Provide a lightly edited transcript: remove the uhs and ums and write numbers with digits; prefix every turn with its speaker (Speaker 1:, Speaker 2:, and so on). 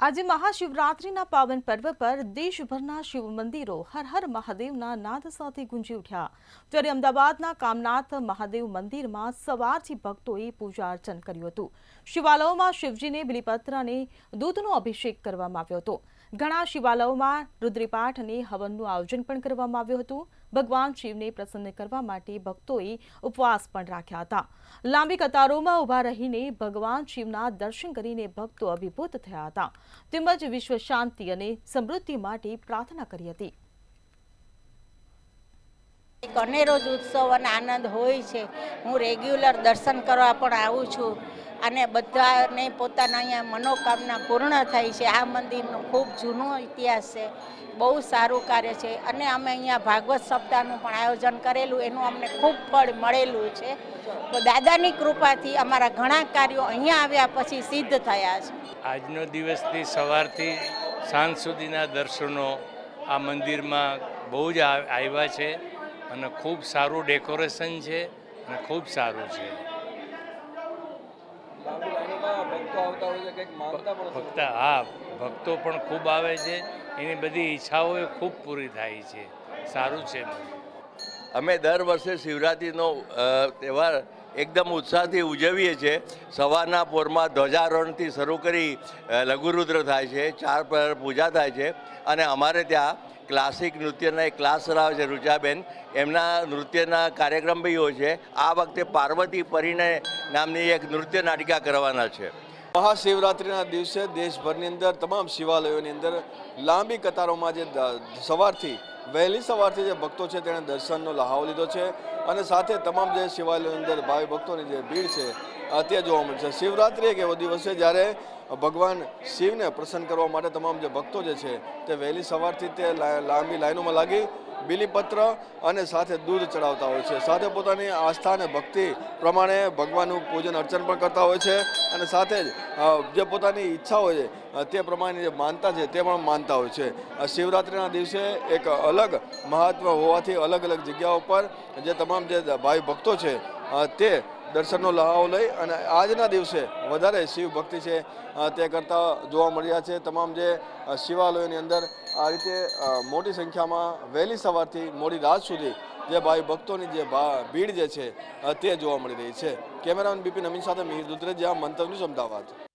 Speaker 1: આજે મહાશિવરાત્રિના પાવન પર્વ પર દેશભરના શિવ મંદિરો હર હર મહાદેવના નાદ સાથે ગુંજી ઉઠ્યા। ત્યારે અમદાવાદના કામનાથ મહાદેવ મંદિરમાં સવારથી ભક્તોએ પૂજા અર્ચન કર્યું હતું। શિવાલયોમાં શિવજીને બિલીપત્ર અને દૂધનો અભિષેક કરવામાં આવ્યો હતો। ઘણા શિવાલયોમાં રુદ્રપાઠ અને હવનનું આયોજન પણ કરવામાં આવ્યું હતું। ભગવાન શિવને પ્રસન્ન કરવા માટે ભક્તોએ ઉપવાસ પણ રાખ્યા હતા। લાંબી કતારોમાં ઊભા રહીને ભગવાન શિવના દર્શન કરીને ભક્તો અભિભૂત થયા હતા તેમજ વિશ્વ શાંતિ અને સમૃદ્ધિ માટે પ્રાર્થના કરી હતી।
Speaker 2: એક અનેરો જ ઉત્સવ અને આનંદ હોય છે। હું રેગ્યુલર દર્શન કરવા પણ આવું છું અને બધાને પોતાના અહીંયા મનોકામના પૂર્ણ થાય છે। આ મંદિરનો ખૂબ જૂનો ઇતિહાસ છે, બહુ સારું કાર્ય છે અને અમે અહીંયા ભાગવત સપ્તાહનું પણ આયોજન કરેલું, એનું અમને ખૂબ ફળ મળેલું છે। તો દાદાની કૃપાથી અમારા ઘણા કાર્યો અહીંયા આવ્યા પછી સિદ્ધ થયા છે।
Speaker 3: આજનો દિવસથી સવારથી સાંજ સુધીના દર્શનો આ મંદિરમાં બહુ જ આવ્યા છે અને ખૂબ સારું ડેકોરેશન છે અને ખૂબ સારું છે। ભક્તો પણ ખૂબ આવે છે, એની બધી ઈચ્છાઓ ખૂબ પૂરી થાય છે। સારું છે।
Speaker 4: અમે દર વર્ષે શિવરાત્રિનો તહેવાર એકદમ ઉત્સાહથી ઉજવીએ છીએ। સવારના પોરમાં ધ્વજારોહણથી શરૂ કરી લઘુરુદ્ર થાય છે, 4 પ્રહર પૂજા થાય છે અને અમારે ત્યાં ક્લાસિક નૃત્યના એક ક્લાસ ચલાવે છે રુચાબેન, એમના નૃત્યના કાર્યક્રમ બી હોય છે। આ વખતે પાર્વતી પરિણય નામની એક નૃત્ય નાટિકા કરવાના છે।
Speaker 5: મહાશિવરાત્રિના દિવસે દેશભરની અંદર તમામ શિવાલયોની અંદર લાંબી કતારોમાં જે વહેલી સવારથી જે ભક્તો છે તેણે દર્શનનો લહાવો લીધો છે અને સાથે તમામ જે શિવાલયોની અંદર ભાવિ ભક્તોની જે ભીડ છે તે જોવા મળશે। શિવરાત્રિ એક એવો દિવસ છે જ્યારે ભગવાન શિવને પ્રસન્ન કરવા માટે તમામ જે ભક્તો જે છે તે વહેલી સવારથી તે લાંબી લાઈનોમાં લાગી બિલીપત્ર અને સાથે દૂધ ચડાવતા હોય છે। સાથે પોતાની આસ્થા અને ભક્તિ પ્રમાણે ભગવાનનું પૂજન અર્ચન પણ કરતા હોય છે અને સાથે જ જે પોતાની ઈચ્છા હોય છે તે પ્રમાણે જે માનતા છે તે પણ માનતા હોય છે। શિવરાત્રિના દિવસે એક અલગ મહત્વ હોવાથી અલગ અલગ જગ્યાઓ પર જે તમામ જે ભાવિ ભક્તો છે તે દર્શનનો લહાવો લઈ અને આજના દિવસે વધારે શિવ ભક્તિ છે તે કરતા જોવા મળી રહ્યા છે। તમામ જે શિવાલયોની અંદર આ રીતે મોટી સંખ્યામાં વહેલી સવારથી મોડી રાત સુધી જે ભાવિ ભક્તોની જે ભીડ જે છે તે જોવા મળી રહી છે। કેમેરામેન બિપિન અમીન સાથે મિહિર દુધરેજા, મંતવ્ય ન્યૂઝ, અમદાવાદ।